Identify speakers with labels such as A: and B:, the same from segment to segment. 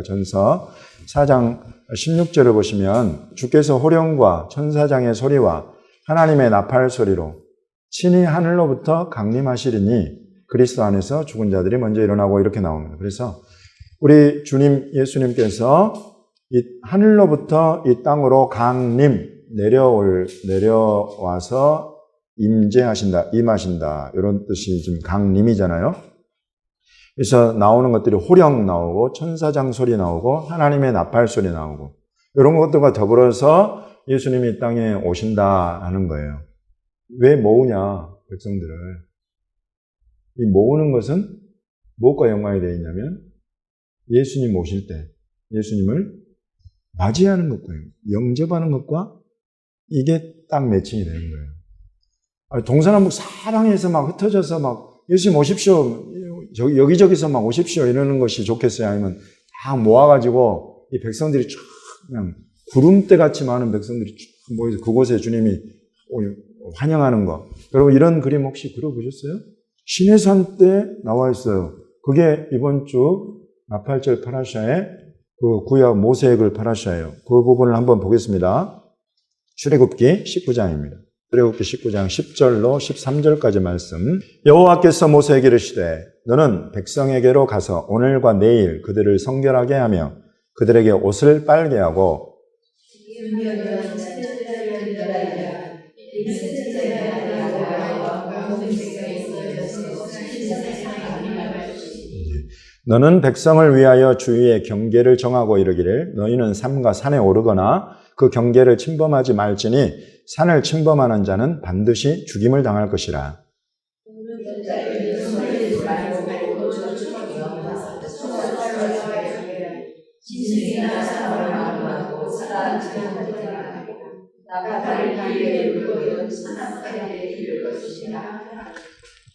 A: 우리가 전서 4장 16절을 보시면 주께서 호령과 천사장의 소리와 하나님의 나팔 소리로 친히 하늘로부터 강림하시리니 그리스도 안에서 죽은 자들이 먼저 일어나고 이렇게 나옵니다. 그래서 우리 주님 예수님께서 이 하늘로부터 이 땅으로 강림 내려와서 임하신다 이런 뜻이 지금 강림이잖아요. 그래서 나오는 것들이 호령 나오고 천사장 소리 나오고 하나님의 나팔 소리 나오고 이런 것들과 더불어서 예수님이 이 땅에 오신다 하는 거예요. 왜 모으냐 백성들을. 이 모으는 것은 무엇과 연관이 되어 있냐면 예수님 오실 때 예수님을 맞이하는 것과 영접하는 것과 이게 딱 매칭이 되는 거예요. 동서남북 사방에서 막 흩어져서 막 예수님 오십시오 여기저기서 막 오십시오 이러는 것이 좋겠어요? 아니면 다 모아가지고 이 백성들이 쫙 그냥 구름대 같이 많은 백성들이 쫙 모여서 그곳에 주님이 환영하는 거. 여러분 이런 그림 혹시 그려보셨어요? 시내산 때 나와 있어요. 그게 이번 주 나팔절 파라샤의 그 구약 모세액을 파라샤예요. 그 부분을 한번 보겠습니다. 출애굽기 19장입니다. 출애굽기 19장 10절로 13절까지 말씀. 여호와께서 모세에게 이르시되 너는 백성에게로 가서 오늘과 내일 그들을 성결하게 하며 그들에게 옷을 빨게 하고 너는 백성을 위하여 주위에 경계를 정하고 이르기를 너희는 삼가 산에 오르거나 그 경계를 침범하지 말지니 산을 침범하는 자는 반드시 죽임을 당할 것이라.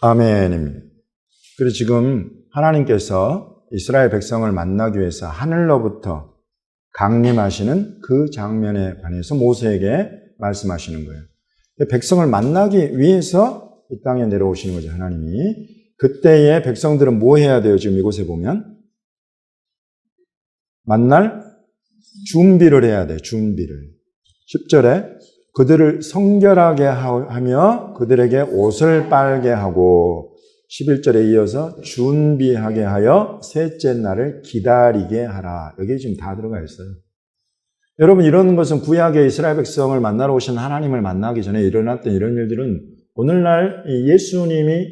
A: 아멘입니다. 그래서 지금 하나님께서 이스라엘 백성을 만나기 위해서 하늘로부터 강림하시는 그 장면에 관해서 모세에게 말씀하시는 거예요. 백성을 만나기 위해서 이 땅에 내려오시는 거죠, 하나님이. 그때의 백성들은 뭐 해야 돼요? 지금 이곳에 보면 만날 준비를 해야 돼요. 준비를. 10절에 그들을 성결하게 하며 그들에게 옷을 빨게 하고 11절에 이어서 준비하게 하여 셋째 날을 기다리게 하라. 여기 지금 다 들어가 있어요. 여러분 이런 것은 구약의 이스라엘 백성을 만나러 오신 하나님을 만나기 전에 일어났던 이런 일들은 오늘날 예수님이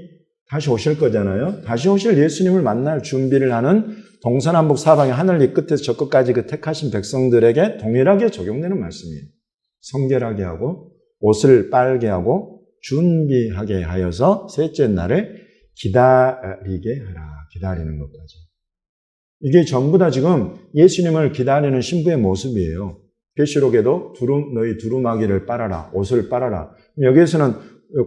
A: 다시 오실 거잖아요. 다시 오실 예수님을 만날 준비를 하는 동서남북 사방의 하늘 이 끝에서 저 끝까지 그 택하신 백성들에게 동일하게 적용되는 말씀이에요. 성결하게 하고 옷을 빨게 하고 준비하게 하여서 셋째 날을 기다리게 하라. 기다리는 것까지. 이게 전부 다 지금 예수님을 기다리는 신부의 모습이에요. 계시록에도 너희 두루마기를 빨아라. 옷을 빨아라. 여기에서는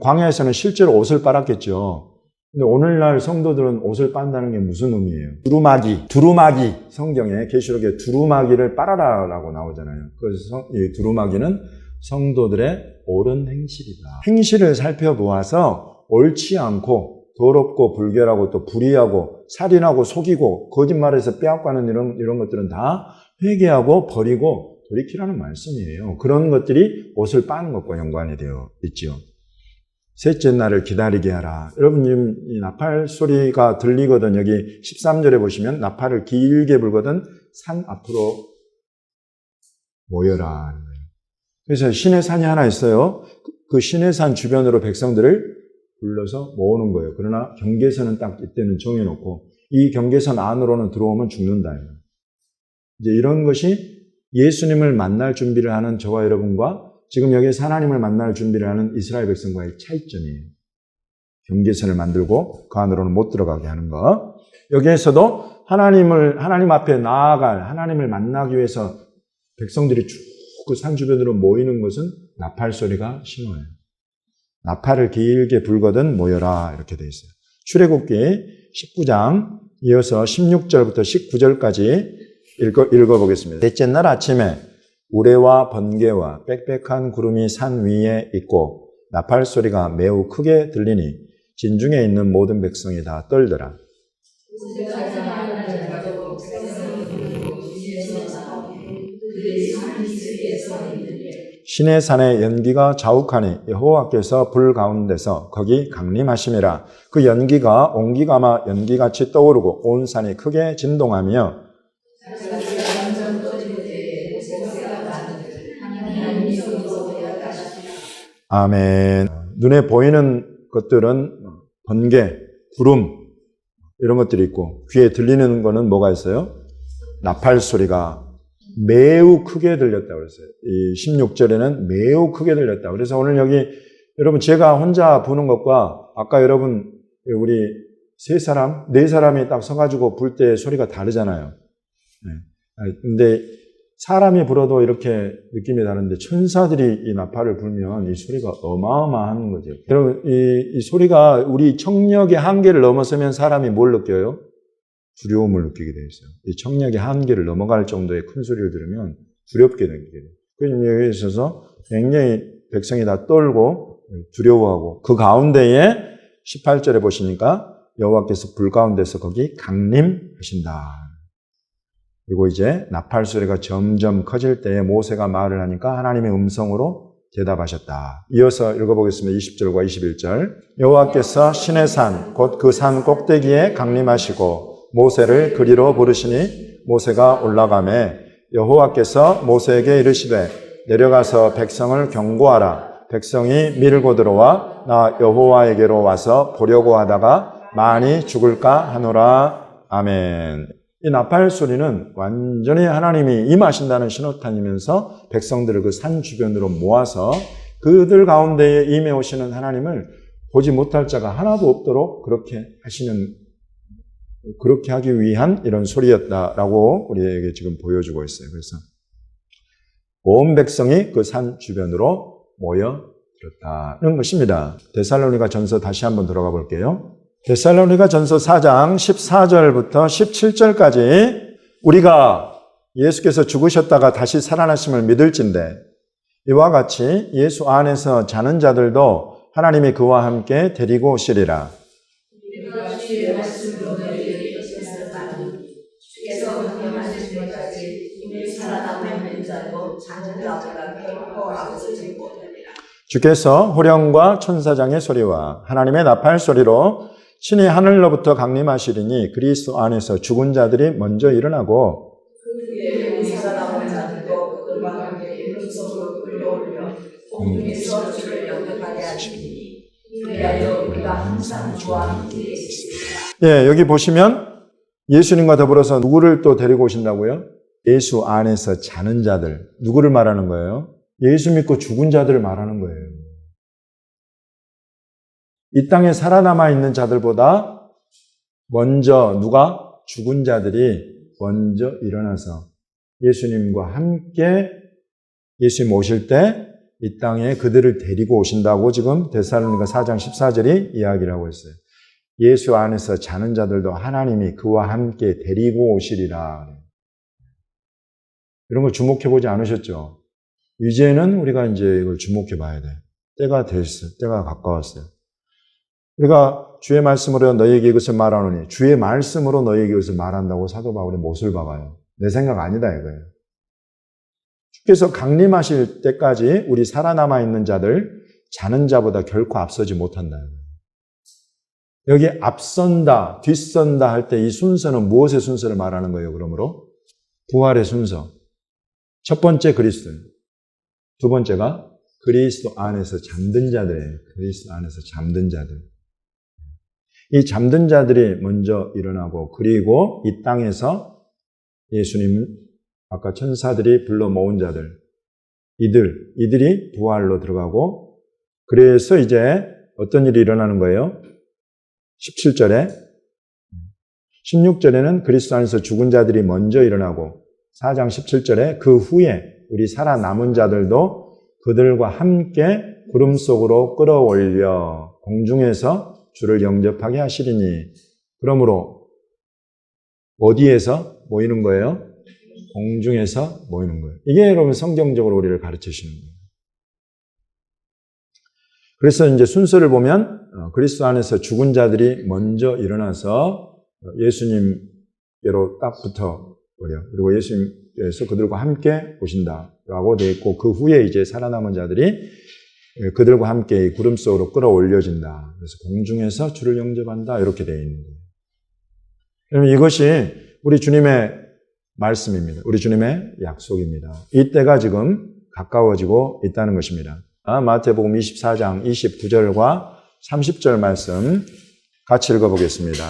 A: 광야에서는 실제로 옷을 빨았겠죠. 근데 오늘날 성도들은 옷을 빤다는 게 무슨 의미예요? 두루마기. 성경에 계시록에 두루마기를 빨아라라고 나오잖아요. 그래서 이 두루마기는 성도들의 옳은 행실이다. 행실을 살펴보아서 옳지 않고 더럽고 불결하고 또 불의하고 살인하고 속이고 거짓말해서 빼앗가는 이런 것들은 다 회개하고 버리고 돌이키라는 말씀이에요. 그런 것들이 옷을 빠는 것과 연관이 되어 있죠. 셋째 날을 기다리게 하라. 여러분 지금 이 나팔 소리가 들리거든. 여기 13절에 보시면 나팔을 길게 불거든 산 앞으로 모여라. 그래서 신의 산이 하나 있어요. 그 신의 산 주변으로 백성들을 불러서 모으는 거예요. 그러나 경계선은 딱 이때는 정해놓고 이 경계선 안으로는 들어오면 죽는다. 이제 이런 것이 예수님을 만날 준비를 하는 저와 여러분과 지금 여기서 하나님을 만날 준비를 하는 이스라엘 백성과의 차이점이에요. 경계선을 만들고 그 안으로는 못 들어가게 하는 것. 여기에서도 하나님 앞에 나아갈 하나님을 만나기 위해서 백성들이 쭉 그 산 주변으로 모이는 것은 나팔 소리가 신호예요. 나팔을 길게 불거든 모여라 이렇게 되어 있어요. 출애굽기 19장 이어서 16절부터 19절까지 읽어보겠습니다. 셋째 날 아침에 우레와 번개와 빽빽한 구름이 산 위에 있고 나팔 소리가 매우 크게 들리니 진중에 있는 모든 백성이 다 떨더라. 시내 산에 연기가 자욱하니 여호와께서 불 가운데서 거기 강림하심이라. 그 연기가 옹기가마 연기같이 떠오르고 온 산이 크게 진동하며 아멘. 눈에 보이는 것들은 번개, 구름 이런 것들이 있고 귀에 들리는 거는 뭐가 있어요? 나팔 소리가 매우 크게 들렸다고 그랬어요. 이 16절에는 매우 크게 들렸다. 그래서 오늘 여기 여러분 제가 혼자 부는 것과 아까 여러분 우리 세 사람, 네 사람이 딱 서가지고 불 때 소리가 다르잖아요. 근데 사람이 불어도 이렇게 느낌이 다른데 천사들이 이 나팔을 불면 이 소리가 어마어마한 거죠. 여러분 이 소리가 우리 청력의 한계를 넘어서면 사람이 뭘 느껴요? 두려움을 느끼게 되어 있어요. 이 청력의 한계를 넘어갈 정도의 큰 소리를 들으면 두렵게 느끼게 돼요. 그래서 여기에 있어서 굉장히 백성이 다 떨고 두려워하고 그 가운데에 18절에 보시니까 여호와께서 불 가운데서 거기 강림하신다. 그리고 이제 나팔 소리가 점점 커질 때에 모세가 말을 하니까 하나님의 음성으로 대답하셨다. 이어서 읽어보겠습니다. 20절과 21절. 여호와께서 시내 산 곧 그 산 꼭대기에 강림하시고 모세를 그리로 부르시니 모세가 올라가매 여호와께서 모세에게 이르시되 내려가서 백성을 경고하라. 백성이 밀고 들어와 나 여호와에게로 와서 보려고 하다가 많이 죽을까 하노라. 아멘. 이 나팔 소리는 완전히 하나님이 임하신다는 신호탄이면서 백성들을 그 산 주변으로 모아서 그들 가운데에 임해 오시는 하나님을 보지 못할 자가 하나도 없도록 그렇게 하기 위한 이런 소리였다라고 우리에게 지금 보여주고 있어요. 그래서 온 백성이 그 산 주변으로 모여들었다는 것입니다. 데살로니가 전서 다시 한번 들어가 볼게요. 데살로니가 전서 4장 14절부터 17절까지 우리가 예수께서 죽으셨다가 다시 살아나심을 믿을진대 이와 같이 예수 안에서 자는 자들도 하나님이 그와 함께 데리고 오시리라. 주께서 호령과 천사장의 소리와 하나님의 나팔 소리로 신이 하늘로부터 강림하시리니 그리스도 안에서 죽은 자들이 먼저 일어나고 예, 여기 보시면 예수님과 더불어서 누구를 또 데리고 오신다고요? 예수 안에서 자는 자들. 누구를 말하는 거예요? 예수 믿고 죽은 자들을 말하는 거예요. 이 땅에 살아남아 있는 자들보다 먼저 누가? 죽은 자들이 먼저 일어나서 예수님과 함께 예수님 오실 때 이 땅에 그들을 데리고 오신다고 지금 데살로니가 4장 14절이 이야기를 하고 있어요. 예수 안에서 자는 자들도 하나님이 그와 함께 데리고 오시리라. 이런 걸 주목해 보지 않으셨죠? 이제는 우리가 이제 이걸 주목해 봐야 돼. 때가 됐어요. 때가 가까웠어요. 우리가 주의 말씀으로 너희에게 이것을 말하노니 주의 말씀으로 너희에게 이것을 말한다고 사도 바울이 못을 박아요. 내 생각 아니다 이거예요. 주께서 강림하실 때까지 우리 살아남아 있는 자들 자는 자보다 결코 앞서지 못한다. 여기 앞선다, 뒤선다 할 때 이 순서는 무엇의 순서를 말하는 거예요? 그러므로 부활의 순서. 첫 번째 그리스도, 두 번째가 그리스도 안에서 잠든 자들이에요. 그리스도 안에서 잠든 자들. 이 잠든 자들이 먼저 일어나고 그리고 이 땅에서 예수님 아까 천사들이 불러 모은 자들 이들이 부활로 들어가고 그래서 이제 어떤 일이 일어나는 거예요? 17절에 16절에는 그리스도 안에서 죽은 자들이 먼저 일어나고 4장 17절에 그 후에 우리 살아남은 자들도 그들과 함께 구름 속으로 끌어올려 공중에서 주를 영접하게 하시리니 그러므로 어디에서 모이는 거예요? 공중에서 모이는 거예요. 이게 여러분 성경적으로 우리를 가르치시는 거예요. 그래서 이제 순서를 보면 그리스도 안에서 죽은 자들이 먼저 일어나서 예수님께로 딱 붙어버려. 그리고 예수님께서 그들과 함께 오신다. 라고 되어 있고, 그 후에 이제 살아남은 자들이 그들과 함께 이 구름 속으로 끌어올려진다. 그래서 공중에서 주를 영접한다. 이렇게 되어 있는 거예요. 그러면 이것이 우리 주님의 말씀입니다. 우리 주님의 약속입니다. 이때가 지금 가까워지고 있다는 것입니다. 마태복음 24장 29절과 30절 말씀 같이 읽어보겠습니다.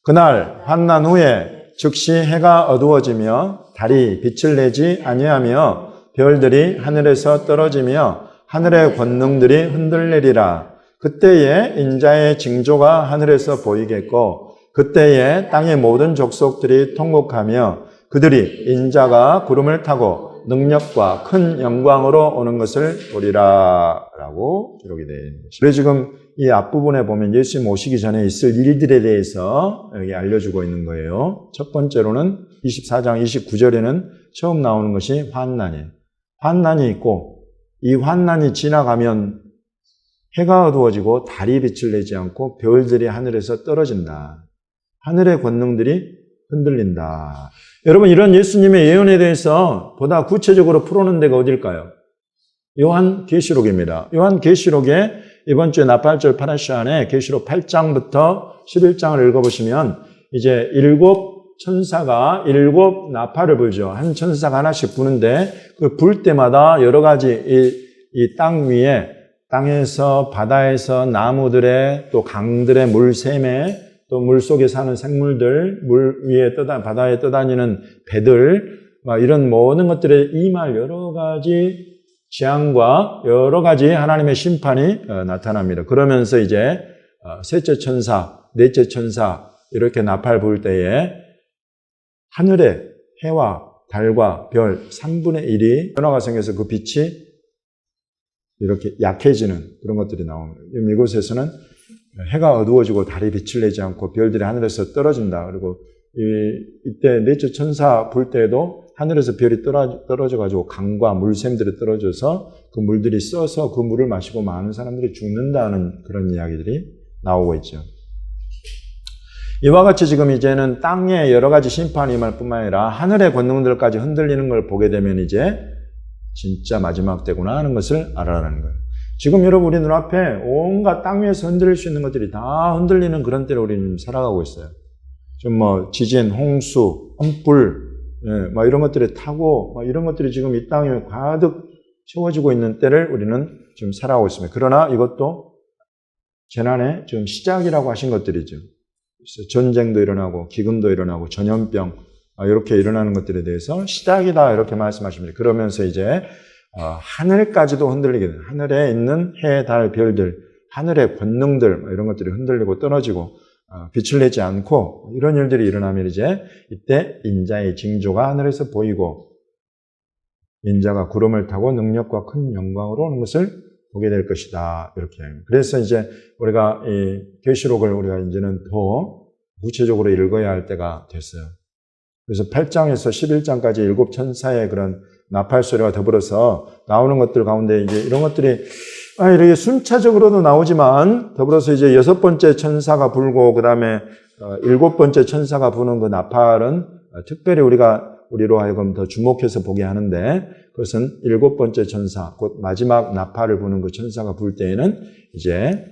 A: 그날 환난 후에 즉시 해가 어두워지며 달이 빛을 내지 아니하며 별들이 하늘에서 떨어지며 하늘의 권능들이 흔들리리라. 그때에 인자의 징조가 하늘에서 보이겠고 그때에 땅의 모든 족속들이 통곡하며 그들이 인자가 구름을 타고 능력과 큰 영광으로 오는 것을 보리라 라고 기록이 되어 있는 것입니다. 그래서 지금 이 앞부분에 보면 예수님 오시기 전에 있을 일들에 대해서 여기 알려주고 있는 거예요. 첫 번째로는 24장 29절에는 처음 나오는 것이 환난이에요. 환난이 있고 이 환난이 지나가면 해가 어두워지고 달이 빛을 내지 않고 별들이 하늘에서 떨어진다. 하늘의 권능들이 흔들린다. 여러분, 이런 예수님의 예언에 대해서 보다 구체적으로 풀어놓은 데가 어딜까요? 요한계시록입니다. 요한계시록에 이번 주에 나팔절 파라샤 안에 계시록 8장부터 11장을 읽어보시면 이제 7 천사가 7 나팔을 불죠. 한 천사가 하나씩 부는데 그 불 때마다 여러 가지 이 땅 위에 땅에서 바다에서 나무들의 또 강들의 물샘에 또 물속에 사는 생물들, 물 위에 바다에 떠다니는 배들, 이런 모든 것들에 임할 여러 가지 재앙과 여러 가지 하나님의 심판이 나타납니다. 그러면서 이제 셋째 천사, 넷째 천사 이렇게 나팔 불 때에 하늘에 해와 달과 별 3분의 1이 변화가 생겨서 그 빛이 이렇게 약해지는 그런 것들이 나옵니다. 이곳에서는 해가 어두워지고 달이 빛을 내지 않고 별들이 하늘에서 떨어진다. 그리고 이때 넷째 천사 불 때에도 하늘에서 별이 떨어져가지고 강과 물샘들이 떨어져서 그 물들이 써서 그 물을 마시고 많은 사람들이 죽는다는 그런 이야기들이 나오고 있죠. 이와 같이 지금 이제는 땅에 여러 가지 심판이 임할 뿐만 아니라 하늘의 권능들까지 흔들리는 걸 보게 되면 이제 진짜 마지막 때구나 하는 것을 알아라는 거예요. 지금 여러분 우리 눈앞에 온갖 땅 위에서 흔들릴 수 있는 것들이 다 흔들리는 그런 때를 우리는 살아가고 있어요. 좀 지진, 홍수, 산불, 이런 것들이 타고 이런 것들이 지금 이 땅에 가득 채워지고 있는 때를 우리는 지금 살아가고 있습니다. 그러나 이것도 재난의 지금 시작이라고 하신 것들이죠. 전쟁도 일어나고 기근도 일어나고 전염병 이렇게 일어나는 것들에 대해서 시작이다 이렇게 말씀하십니다. 그러면서 이제 하늘까지도 흔들리게 돼요. 하늘에 있는 해, 달, 별들, 하늘의 권능들 이런 것들이 흔들리고 떨어지고 빛을 내지 않고 이런 일들이 일어나면 이제 이때 인자의 징조가 하늘에서 보이고 인자가 구름을 타고 능력과 큰 영광으로 오는 것을 보게 될 것이다. 이렇게. 그래서 이제 우리가 이 계시록을 우리가 이제는 더 구체적으로 읽어야 할 때가 됐어요. 그래서 8장에서 11장까지 7 천사의 그런 나팔 소리와 더불어서 나오는 것들 가운데 이제 이런 것들이 이렇게 순차적으로도 나오지만 더불어서 이제 6번째 천사가 불고 그다음에 7번째 천사가 부는 그 나팔은 특별히 우리로 하여금 더 주목해서 보게 하는데 그것은 7번째 천사, 곧 마지막 나팔을 부는 그 천사가 불 때에는 이제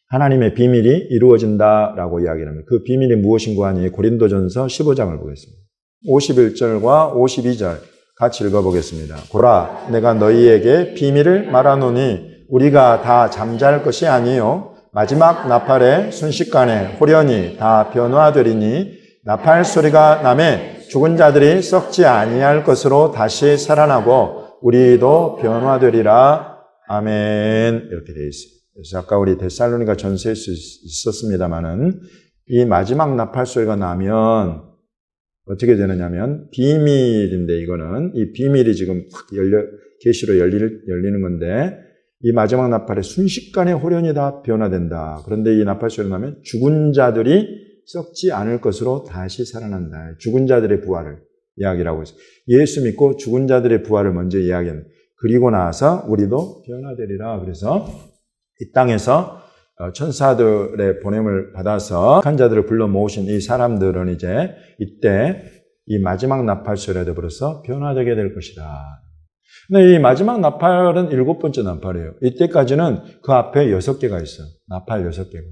A: 하나님의 비밀이 이루어진다라고 이야기합니다. 그 비밀이 무엇인가 하니 고린도전서 15장을 보겠습니다. 51절과 52절 같이 읽어보겠습니다. 보라, 내가 너희에게 비밀을 말하노니 우리가 다 잠잘 것이 아니요 마지막 나팔의 순식간에 호련히 다 변화되리니 나팔 소리가 나매 죽은 자들이 썩지 아니할 것으로 다시 살아나고 우리도 변화되리라. 아멘. 이렇게 되어 있습니다. 그래서 아까 우리 데살로니가 전서에서 있었습니다마는 이 마지막 나팔 소리가 나면 어떻게 되느냐면 비밀인데 이거는 이 비밀이 지금 확 계시로 열리는 건데 이 마지막 나팔에 순식간에 호련히 다 변화된다. 그런데 이 나팔 소리가 나면 죽은 자들이 썩지 않을 것으로 다시 살아난다. 죽은 자들의 부활을 이야기라고 했어요. 예수 믿고 죽은 자들의 부활을 먼저 이야기합니다. 그리고 나서 우리도 변화되리라. 그래서 이 땅에서 천사들의 보냄을 받아서 한 자들을 불러 모으신 이 사람들은 이제 이때 이 마지막 나팔소리와 더불어서 변화되게 될 것이다. 근데 이 마지막 나팔은 7번째 나팔이에요. 이때까지는 그 앞에 6개가 있어요. 나팔 6개가.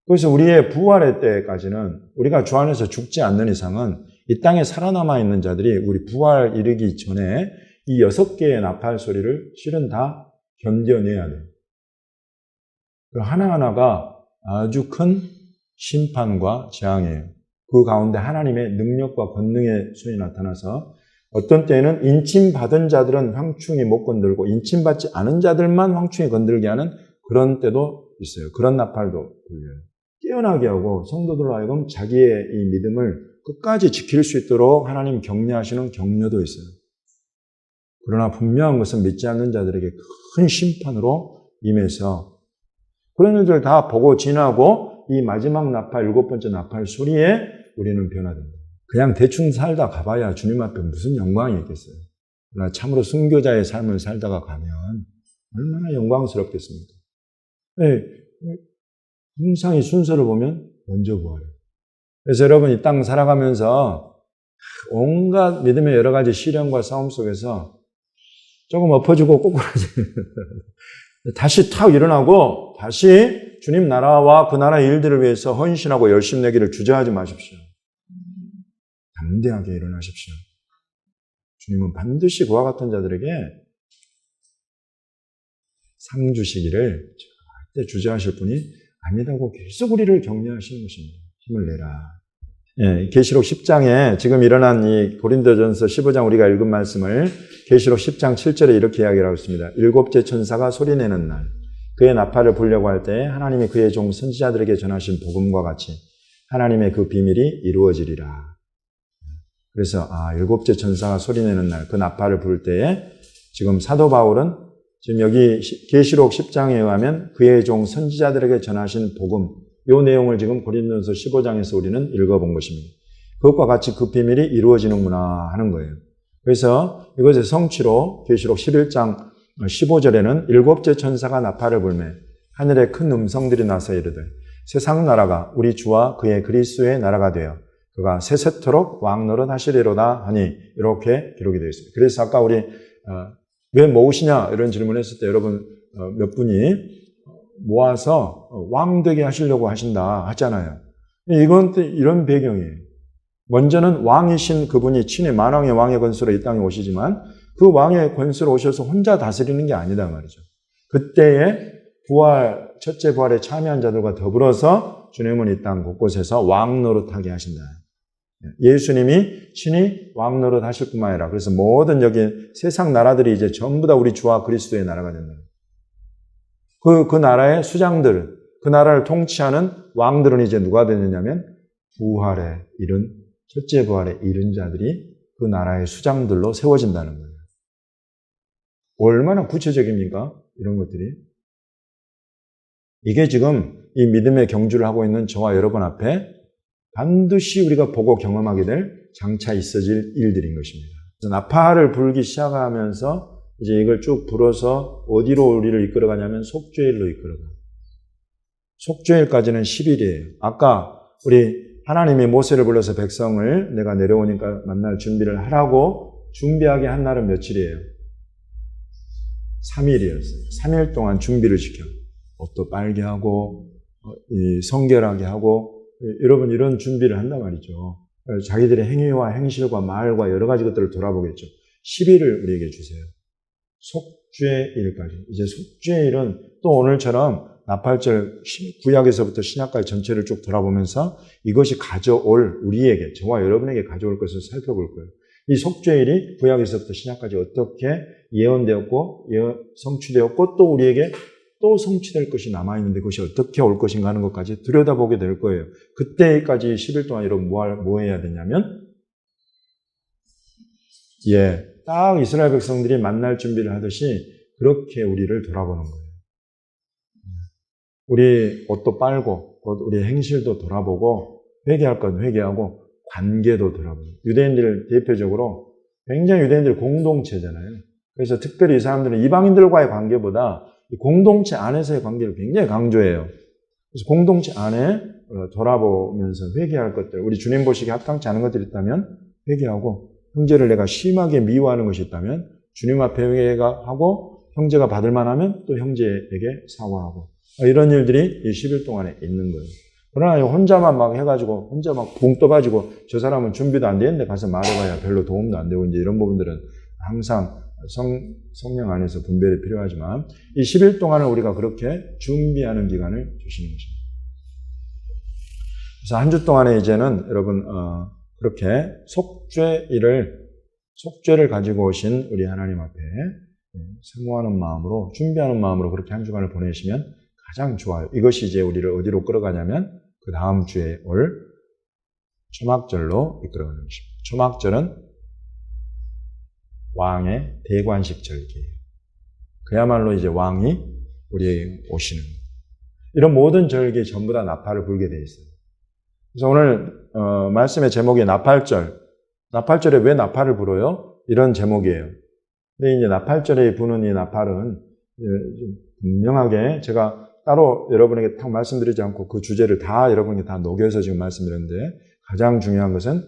A: 그래서 우리의 부활의 때까지는 우리가 주 안에서 죽지 않는 이상은 이 땅에 살아남아 있는 자들이 우리 부활 이르기 전에 이 6개의 나팔 소리를 실은 다 견뎌내야 돼요. 하나하나가 아주 큰 심판과 재앙이에요. 그 가운데 하나님의 능력과 권능의 손이 나타나서 어떤 때에는 인침받은 자들은 황충이 못 건들고 인침받지 않은 자들만 황충이 건들게 하는 그런 때도 있어요. 그런 나팔도 불려요. 깨어나게 하고 성도들로 하여금 자기의 이 믿음을 끝까지 지킬 수 있도록 하나님 격려하시는 격려도 있어요. 그러나 분명한 것은 믿지 않는 자들에게 큰 심판으로 임해서 그런 일들 다 보고 지나고 이 마지막 나팔, 7번째 나팔 소리에 우리는 변화됩니다. 그냥 대충 살다 가봐야 주님 앞에 무슨 영광이 있겠어요. 그러나 참으로 순교자의 삶을 살다가 가면 얼마나 영광스럽겠습니까? 네, 항상 이 순서를 보면 먼저 부활해요. 그래서 여러분 이 땅 살아가면서 온갖 믿음의 여러 가지 시련과 싸움 속에서 조금 엎어지고 꼬꾸라지는 다시 탁 일어나고 다시 주님 나라와 그 나라의 일들을 위해서 헌신하고 열심 내기를 주저하지 마십시오. 담대하게 일어나십시오. 주님은 반드시 그와 같은 자들에게 상 주시기를 절대 주저하실 분이 아니다고 계속 우리를 격려하시는 것입니다. 힘을 내라. 예, 계시록 10장에 지금 일어난 이 고린도전서 15장 우리가 읽은 말씀을 계시록 10장 7절에 이렇게 이야기하고 있습니다. 7째 천사가 소리내는 날 그의 나팔을 불려고 할 때 하나님이 그의 종 선지자들에게 전하신 복음과 같이 하나님의 그 비밀이 이루어지리라. 그래서 7째 천사가 소리내는 날 그 나팔을 불 때에 지금 사도 바울은 지금 여기 계시록 10장에 의하면 그의 종 선지자들에게 전하신 복음 이 내용을 지금 고린도전서 15장에서 우리는 읽어본 것입니다. 그것과 같이 그 비밀이 이루어지는구나 하는 거예요. 그래서 이것의 성취로 계시록 11장 15절에는 7째 천사가 나팔을 불매 하늘에 큰 음성들이 나서 이르되 세상 나라가 우리 주와 그의 그리스도의 나라가 되어 그가 세세토록 왕노릇 하시리로다 하니 이렇게 기록이 되어 있습니다. 그래서 아까 우리 왜 모으시냐 이런 질문을 했을 때 여러분 몇 분이 모아서 왕 되게 하시려고 하신다 하잖아요. 이건 이런 배경이에요. 먼저는 왕이신 그분이 친히 만왕의 왕의 권수로 이 땅에 오시지만 그 왕의 권수로 오셔서 혼자 다스리는 게 아니다 말이죠. 그때에 부활, 첫째 부활에 참여한 자들과 더불어서 주님은 이 땅 곳곳에서 왕 노릇하게 하신다. 예수님이 친히 왕 노릇 하실 뿐만 아니라 그래서 모든 여기 세상 나라들이 이제 전부 다 우리 주와 그리스도의 나라가 된다. 그 나라의 수장들, 그 나라를 통치하는 왕들은 이제 누가 되느냐면 부활에 이른, 첫째 부활에 이른 자들이 그 나라의 수장들로 세워진다는 거예요. 얼마나 구체적입니까? 이런 것들이. 이게 지금 이 믿음의 경주를 하고 있는 저와 여러분 앞에 반드시 우리가 보고 경험하게 될 장차 있어질 일들인 것입니다. 그래서 나팔을 불기 시작하면서 이제 이걸 쭉 불어서 어디로 우리를 이끌어가냐면 속죄일로 이끌어가. 속죄일까지는 10일이에요. 아까 우리 하나님이 모세를 불러서 백성을 내가 내려오니까 만날 준비를 하라고 준비하게 한 날은 며칠이에요? 3일이었어요. 3일 동안 준비를 시켜. 옷도 빨게 하고 성결하게 하고 여러분 이런 준비를 한단 말이죠. 자기들의 행위와 행실과 말과 여러 가지 것들을 돌아보겠죠. 10일을 우리에게 주세요. 속죄일까지. 이제 속죄일은 또 오늘처럼 나팔절 구약에서부터 신약까지 전체를 쭉 돌아보면서 이것이 가져올 우리에게 저와 여러분에게 가져올 것을 살펴볼 거예요. 이 속죄일이 구약에서부터 신약까지 어떻게 예언되었고 성취되었고 또 우리에게 또 성취될 것이 남아있는데 그것이 어떻게 올 것인가 하는 것까지 들여다보게 될 거예요. 그때까지 10일 동안 여러분 뭐 해야 되냐면 딱 이스라엘 백성들이 만날 준비를 하듯이 그렇게 우리를 돌아보는 거예요. 우리 옷도 빨고 우리 행실도 돌아보고 회개할 건 회개하고 관계도 돌아보고 유대인들 대표적으로 굉장히 유대인들 공동체잖아요. 그래서 특별히 이 사람들은 이방인들과의 관계보다 공동체 안에서의 관계를 굉장히 강조해요. 그래서 공동체 안에 돌아보면서 회개할 것들, 우리 주님 보시기에 합당치 않은 것들이 있다면 회개하고, 형제를 내가 심하게 미워하는 것이 있다면 주님 앞에 회개하고, 형제가 받을 만하면 또 형제에게 사과하고, 이런 일들이 이 10일 동안에 있는 거예요. 그러나 혼자만 막 해가지고 혼자 막 붕 떠가지고 저 사람은 준비도 안 되는데 가서 말해봐야 별로 도움도 안 되고, 이제 이런 부분들은 항상 성령 안에서 분별이 필요하지만 이 10일 동안을 우리가 그렇게 준비하는 기간을 주시는 것입니다. 그래서 한 주 동안에 이제는 여러분 그렇게 속죄를 가지고 오신 우리 하나님 앞에 사모하는 마음으로, 준비하는 마음으로 그렇게 한 주간을 보내시면 가장 좋아요. 이것이 이제 우리를 어디로 끌어가냐면 그 다음 주에 올 초막절로 이끌어가는 것입니다. 초막절은 왕의 대관식 절기예요. 그야말로 이제 왕이 우리에게 오시는 거예요. 이런 모든 절기에 전부 다 나팔을 불게 되어 있어요. 그래서 오늘 말씀의 제목이 나팔절. 나팔절에 왜 나팔을 불어요? 이런 제목이에요. 근데 이제 나팔절에 부는 이 나팔은 분명하게 제가 따로 여러분에게 딱 말씀드리지 않고 그 주제를 다 여러분에게 다 녹여서 지금 말씀드렸는데, 가장 중요한 것은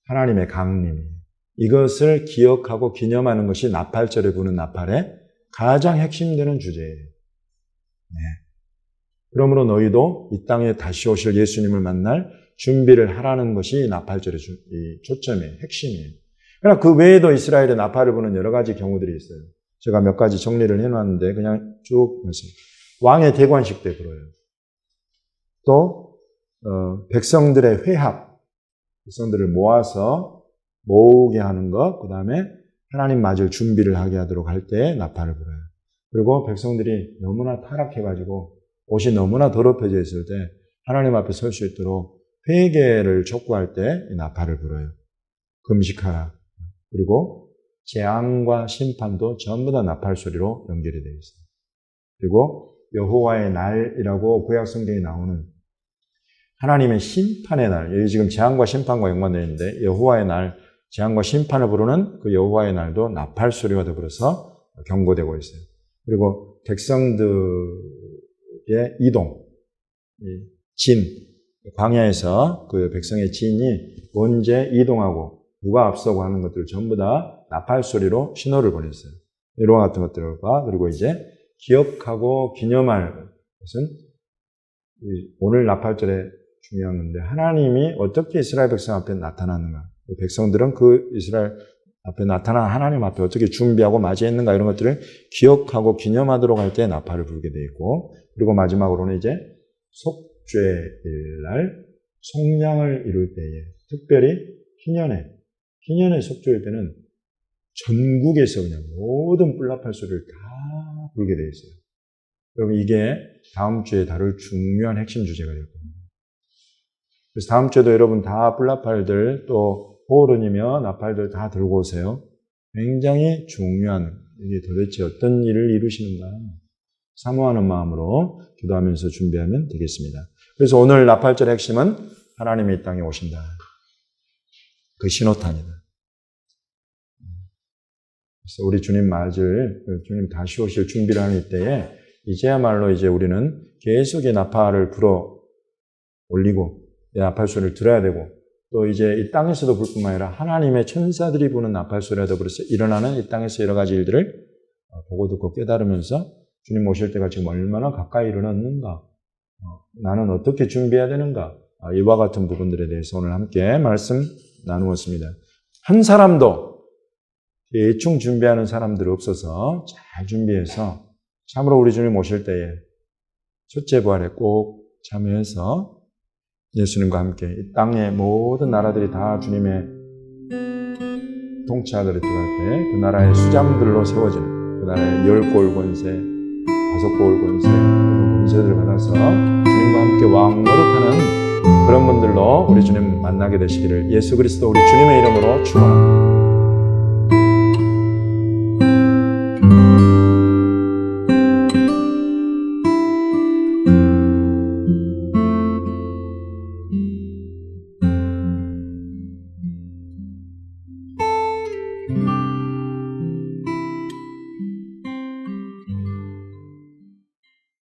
A: 하나님의 강림이에요. 이것을 기억하고 기념하는 것이 나팔절에 부는 나팔의 가장 핵심되는 주제예요. 네. 그러므로 너희도 이 땅에 다시 오실 예수님을 만날 준비를 하라는 것이 나팔절의 초점이에요. 핵심이에요. 그러나 그 외에도 이스라엘에 나팔을 부는 여러 가지 경우들이 있어요. 제가 몇 가지 정리를 해놨는데 그냥 쭉 말씀드립니다. 왕의 대관식 때 불어요. 또 백성들의 회합, 백성들을 모으게 하는 것, 그 다음에 하나님 맞을 준비를 하게 하도록 할 때 나팔을 불어요. 그리고 백성들이 너무나 타락해가지고 옷이 너무나 더럽혀져 있을 때 하나님 앞에 설 수 있도록 회개를 촉구할 때 나팔을 불어요. 금식하라. 그리고 재앙과 심판도 전부 다 나팔 소리로 연결이 되어 있어요. 그리고 여호와의 날이라고 구약 성경에 나오는 하나님의 심판의 날, 여기 지금 재앙과 심판과 연관되어 있는데 여호와의 날, 재앙과 심판을 부르는 그 여호와의 날도 나팔 소리와 더불어서 경고되고 있어요. 그리고 백성들의 이동, 광야에서 그 백성의 진이 언제 이동하고 누가 앞서고 하는 것들 전부 다 나팔 소리로 신호를 보냈어요. 이와 같은 것들과, 그리고 이제 기억하고 기념할 것은 오늘 나팔절에 중요한 건데, 하나님이 어떻게 이스라엘 백성 앞에 나타났는가, 백성들은 그 이스라엘 앞에 나타난 하나님 앞에 어떻게 준비하고 맞이했는가, 이런 것들을 기억하고 기념하도록 할 때 나팔을 불게 되어 있고, 그리고 마지막으로는 이제 속죄일날 속량을 이룰 때에, 특별히 희년의 속죄일 때는 전국에서 그냥 모든 뿔나팔 소리를 다 불게 되어 있어요. 여러분, 이게 다음 주에 다룰 중요한 핵심 주제가 될 겁니다. 그래서 다음 주에도 여러분 다 뿔나팔들, 또 호른이며 나팔들 다 들고 오세요. 굉장히 중요한, 이게 도대체 어떤 일을 이루시는가 사모하는 마음으로 기도하면서 준비하면 되겠습니다. 그래서 오늘 나팔절의 핵심은 하나님이 이 땅에 오신다. 그 신호탄이다. 그래서 우리 주님 맞을, 주님 다시 오실 준비를 하는 이때에 이제야말로 이제 우리는 계속 이 나팔을 불어 올리고 이 나팔 소리를 들어야 되고, 또 이제 이 땅에서도 불 뿐만 아니라 하나님의 천사들이 부는 나팔 소리와 더불어서 일어나는 이 땅에서 여러 가지 일들을 보고 듣고 깨달으면서 주님 오실 때가 지금 얼마나 가까이 일어났는가, 나는 어떻게 준비해야 되는가, 이와 같은 부분들에 대해서 오늘 함께 말씀 나누었습니다. 한 사람도 대충 준비하는 사람들 없어서 잘 준비해서 참으로 우리 주님 오실 때에 첫째 부활에 꼭 참여해서 예수님과 함께 이 땅의 모든 나라들이 다 주님의 통치하들에 들어갈 때 그 나라의 수장들로 세워지는, 그 나라의 10골 권세, 5골 권세, 그런 권세들을 받아서 주님과 함께 왕노릇하는 그런 분들로 우리 주님 만나게 되시기를 예수 그리스도 우리 주님의 이름으로 축원합니다.